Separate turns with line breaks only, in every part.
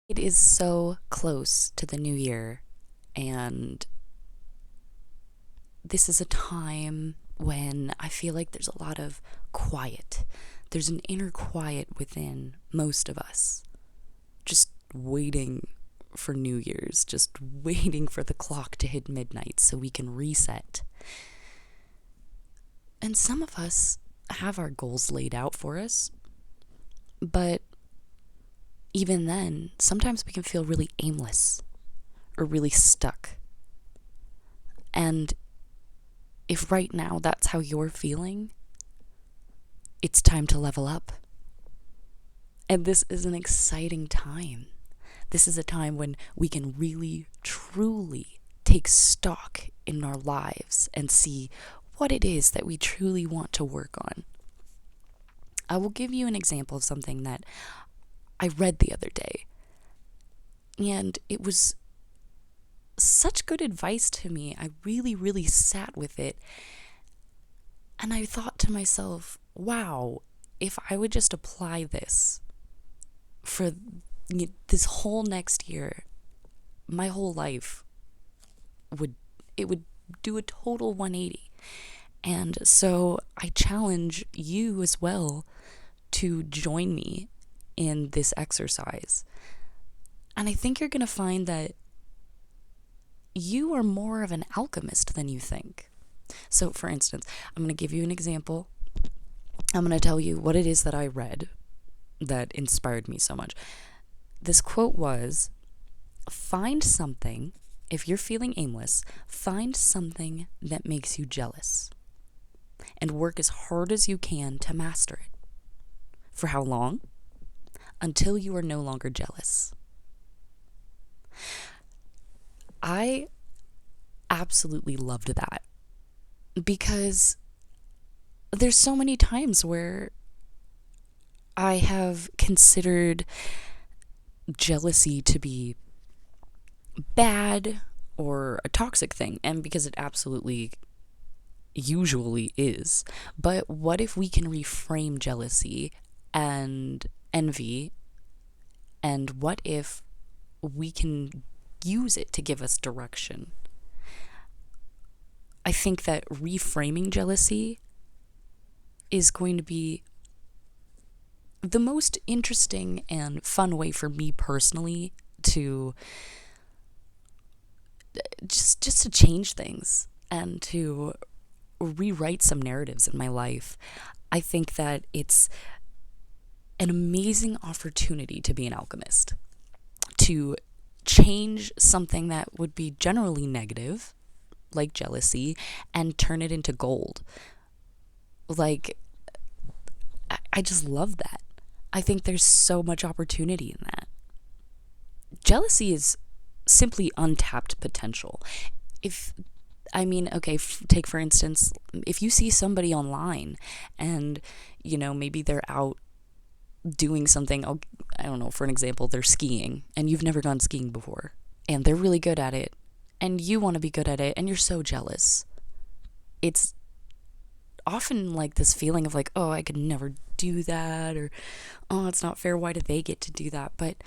It is so close to the new year, and this is a time when I feel like there's a lot of quiet. There's an inner quiet within most of us, just waiting for New Year's, just waiting for the clock to hit midnight so we can reset. And some of us have our goals laid out for us, but even then, sometimes we can feel really aimless or really stuck. And if right now that's how you're feeling, it's time to level up. And this is an exciting time. This is a time when we can really, truly take stock in our lives and see what it is that we truly want to work on. I will give you an example of something that I read the other day. And it was such good advice to me. I really, really sat with it. And I thought to myself, wow, if I would just apply this for this whole next year, my whole life would do a total 180. And so I challenge you as well to join me in this exercise. And I think you're going to find that you are more of an alchemist than you think. So, for instance, I'm going to give you an example. I'm going to tell you what it is that I read that inspired me so much. This quote was, find something, if you're feeling aimless, find something that makes you jealous and work as hard as you can to master it. For how long? Until you are no longer jealous. I absolutely loved that because there's so many times where I have considered jealousy to be bad or a toxic thing, and because it absolutely usually is. But what if we can reframe jealousy and envy, and what if we can use it to give us direction? I think that reframing jealousy is going to be the most interesting and fun way for me personally to just to change things and to rewrite some narratives in my life. I think that it's an amazing opportunity to be an alchemist, to change something that would be generally negative, like jealousy, and turn it into gold. Like, I just love that. I think there's so much opportunity in that. Jealousy is simply untapped potential. Take for instance, if you see somebody online and, maybe they're out doing something, I don't know, for an example, they're skiing and you've never gone skiing before and they're really good at it and you want to be good at it and you're so jealous. It's often like this feeling of like, oh, I could never do that, or oh, it's not fair, why do they get to do that? But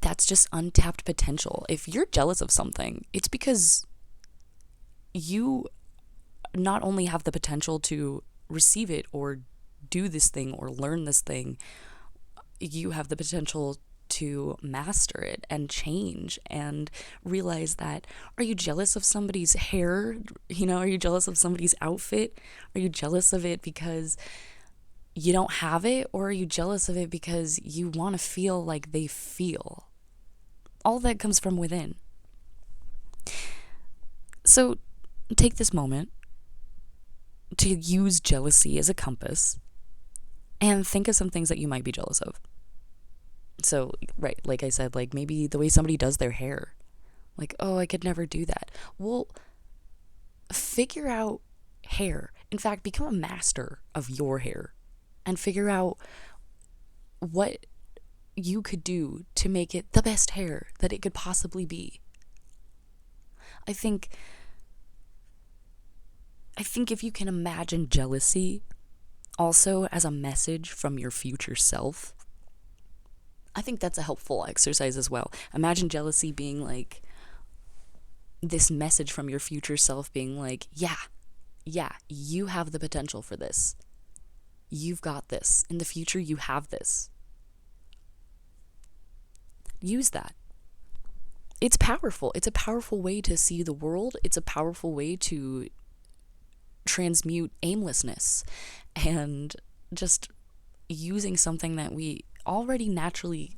that's just untapped potential. If you're jealous of something, it's because you not only have the potential to receive it or do this thing or learn this thing, you have the potential to master it and change and realize that, are you jealous of somebody's hair? Are you jealous of somebody's outfit? Are you jealous of it because you don't have it? Or are you jealous of it because you want to feel like they feel? All that comes from within. So take this moment to use jealousy as a compass and think of some things that you might be jealous of. So, right, like I said, like maybe the way somebody does their hair. Like, oh, I could never do that. Well, figure out hair. In fact, become a master of your hair and figure out what you could do to make it the best hair that it could possibly be. I think if you can imagine jealousy also as a message from your future self, I think that's a helpful exercise as well. Imagine jealousy being like this message from your future self being like, yeah, you have the potential for this. You've got this. In the future, you have this. Use that. It's powerful. It's a powerful way to see the world. It's a powerful way to transmute aimlessness and just using something that we already naturally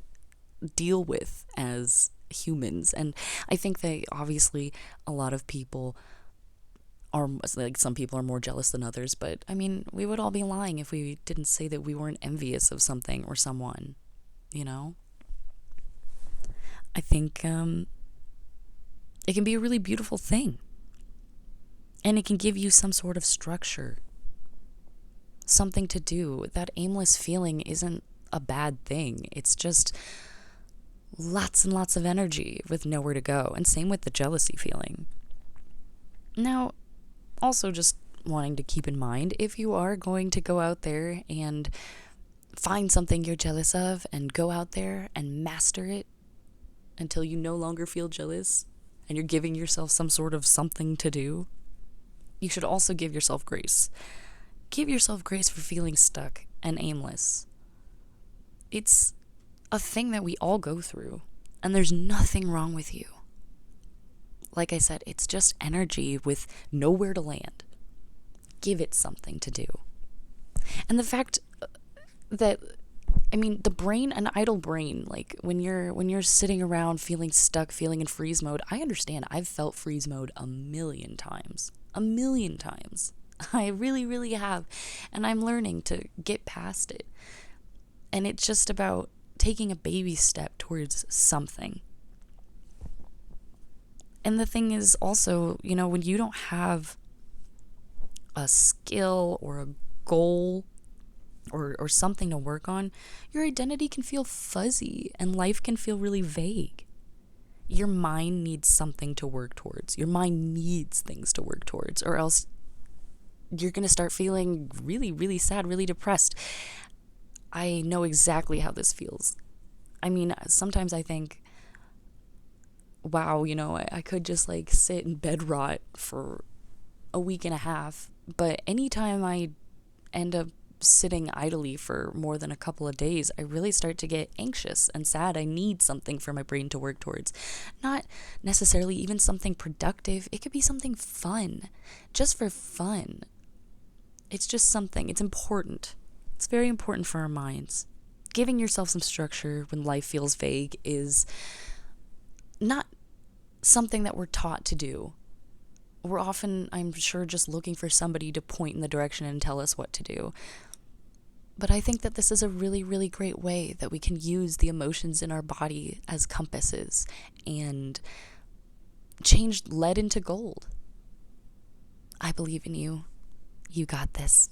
deal with as humans. And I think that obviously a lot of people are, like, some people are more jealous than others, but I mean, we would all be lying if we didn't say that we weren't envious of something or someone, you know? I think it can be a really beautiful thing. And it can give you some sort of structure, something to do. That aimless feeling isn't a bad thing. It's just lots and lots of energy with nowhere to go. And same with the jealousy feeling. Now, also just wanting to keep in mind, if you are going to go out there and find something you're jealous of and go out there and master it until you no longer feel jealous and you're giving yourself some sort of something to do, you should also give yourself grace. Give yourself grace for feeling stuck and aimless. It's a thing that we all go through, and there's nothing wrong with you. Like I said, it's just energy with nowhere to land. Give it something to do. And the fact that, I mean, the brain, an idle brain, like when you're sitting around feeling stuck, feeling in freeze mode, I understand. I've felt freeze mode a million times. A million times. I really, really have. And I'm learning to get past it. And it's just about taking a baby step towards something. And the thing is also, you know, when you don't have a skill or a goal or something to work on, your identity can feel fuzzy and life can feel really vague. Your mind needs something to work towards. Your mind needs things to work towards, or else you're going to start feeling really, really sad, really depressed. I know exactly how this feels. I mean, sometimes I think, wow, you know, I could just like sit and bed rot for a week and a half. But anytime I end up sitting idly for more than a couple of days, I really start to get anxious and sad. I need something for my brain to work towards. Not necessarily even something productive. It could be something fun, just for fun. It's just something. It's important. It's very important for our minds. Giving yourself some structure when life feels vague is not something that we're taught to do. We're often, I'm sure, just looking for somebody to point in the direction and tell us what to do. But I think that this is a really, really great way that we can use the emotions in our body as compasses and change lead into gold. I believe in you. You got this.